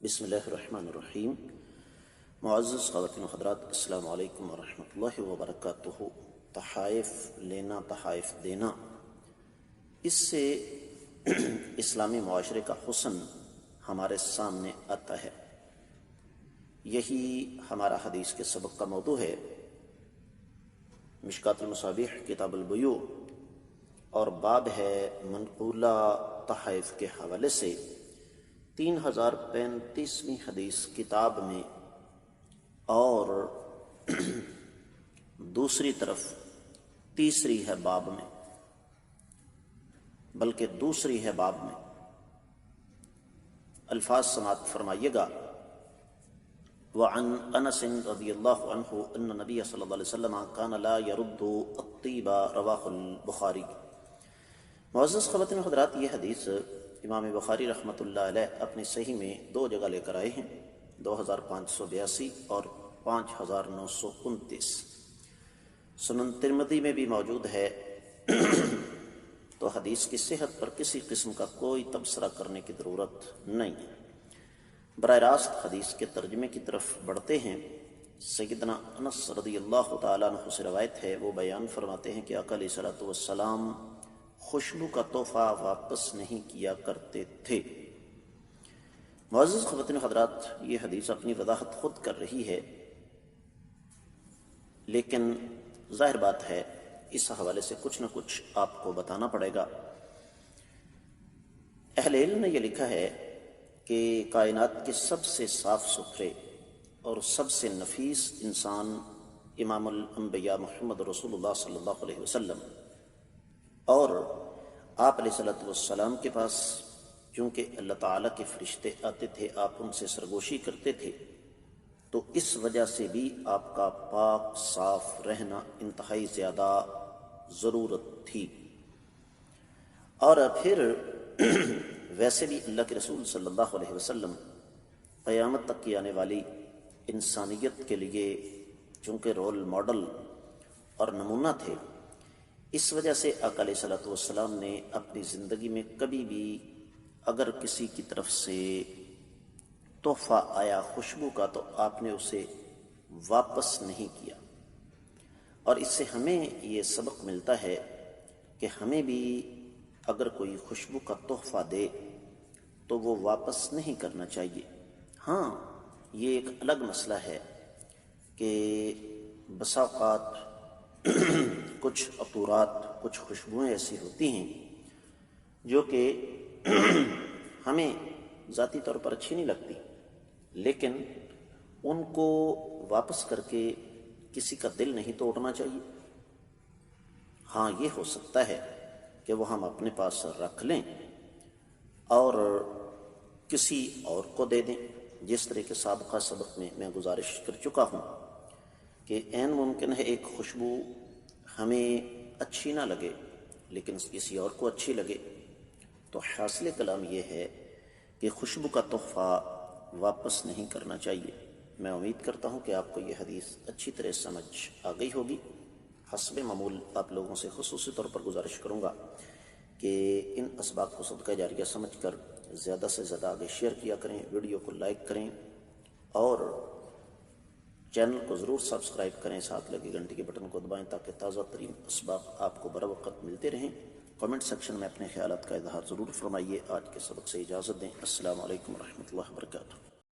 بسم اللہ الرحمن الرحیم۔ معزز خواتین و حضرات، السلام علیکم ورحمۃ اللہ وبرکاتہ۔ تحائف لینا، تحائف دینا، اس سے اسلامی معاشرے کا حسن ہمارے سامنے آتا ہے۔ یہی ہمارا حدیث کے سبق کا موضوع ہے۔ مشکات المصابیح کتاب البیوع اور باب ہے منقولہ تحائف کے حوالے سے 3035ویں حدیث کتاب میں، اور دوسری طرف تیسری ہے باب میں، بلکہ دوسری ہے باب میں۔ الفاظ سماعت فرمائیے گا۔ وعن انس رضی اللہ عنہ ان نبی صلی اللہ علیہ وسلم کان لا يرد الطیب، رواہ البخاری۔ معزز خواتین و حضرات، یہ حدیث امام بخاری رحمۃ اللہ علیہ اپنی صحیح میں دو جگہ لے کر آئے ہیں، 2582 اور 5929۔ سنن ترمذی میں بھی موجود ہے، تو حدیث کی صحت پر کسی قسم کا کوئی تبصرہ کرنے کی ضرورت نہیں ہے۔ براہ راست حدیث کے ترجمے کی طرف بڑھتے ہیں۔ سیدنا انس رضی اللہ تعالیٰ عنہ سے روایت ہے، وہ بیان فرماتے ہیں کہ آقا علیہ الصلوۃ والسلام خوشبو کا تحفہ واپس نہیں کیا کرتے تھے۔ معزز خواتین و حضرات، یہ حدیث اپنی وضاحت خود کر رہی ہے، لیکن ظاہر بات ہے اس حوالے سے کچھ نہ کچھ آپ کو بتانا پڑے گا۔ اہل علم نے یہ لکھا ہے کہ کائنات کے سب سے صاف ستھرے اور سب سے نفیس انسان امام الانبیاء محمد رسول اللہ صلی اللہ علیہ وسلم، اور آپ علیہ الصلوۃ والسلام کے پاس چونکہ اللہ تعالیٰ کے فرشتے آتے تھے، آپ ان سے سرگوشی کرتے تھے، تو اس وجہ سے بھی آپ کا پاک صاف رہنا انتہائی زیادہ ضرورت تھی۔ اور پھر ویسے بھی اللہ کے رسول صلی اللہ علیہ وسلم قیامت تک کی آنے والی انسانیت کے لیے چونکہ رول ماڈل اور نمونہ تھے، اس وجہ سے آقا علیہ الصلوۃ والسلام نے اپنی زندگی میں کبھی بھی اگر کسی کی طرف سے تحفہ آیا خوشبو کا، تو آپ نے اسے واپس نہیں کیا۔ اور اس سے ہمیں یہ سبق ملتا ہے کہ ہمیں بھی اگر کوئی خوشبو کا تحفہ دے تو وہ واپس نہیں کرنا چاہیے۔ ہاں، یہ ایک الگ مسئلہ ہے کہ بسا اوقات کچھ عطورات، کچھ خوشبوئیں ایسی ہوتی ہیں جو کہ ہمیں ذاتی طور پر اچھی نہیں لگتی، لیکن ان کو واپس کر کے کسی کا دل نہیں توڑنا چاہیے۔ ہاں، یہ ہو سکتا ہے کہ وہ ہم اپنے پاس رکھ لیں اور کسی اور کو دے دیں، جس طرح کے سابقہ سبق میں میں گزارش کر چکا ہوں کہ عین ممکن ہے ایک خوشبو ہمیں اچھی نہ لگے لیکن کسی اور کو اچھی لگے، تو حاصل کلام یہ ہے کہ خوشبو کا تحفہ واپس نہیں کرنا چاہیے۔ میں امید کرتا ہوں کہ آپ کو یہ حدیث اچھی طرح سمجھ آ گئی ہوگی۔ حسب معمول آپ لوگوں سے خصوصی طور پر گزارش کروں گا کہ ان اسباق کو صدقہ جاریہ سمجھ کر زیادہ سے زیادہ آگے شیئر کیا کریں، ویڈیو کو لائک کریں اور چینل کو ضرور سبسکرائب کریں، ساتھ لگے گھنٹی کے بٹن کو دبائیں تاکہ تازہ ترین اسباق آپ کو بر وقت ملتے رہیں۔ کمنٹ سیکشن میں اپنے خیالات کا اظہار ضرور فرمائیے۔ آج کے سبق سے اجازت دیں۔ السلام علیکم ورحمۃ اللہ وبرکاتہ۔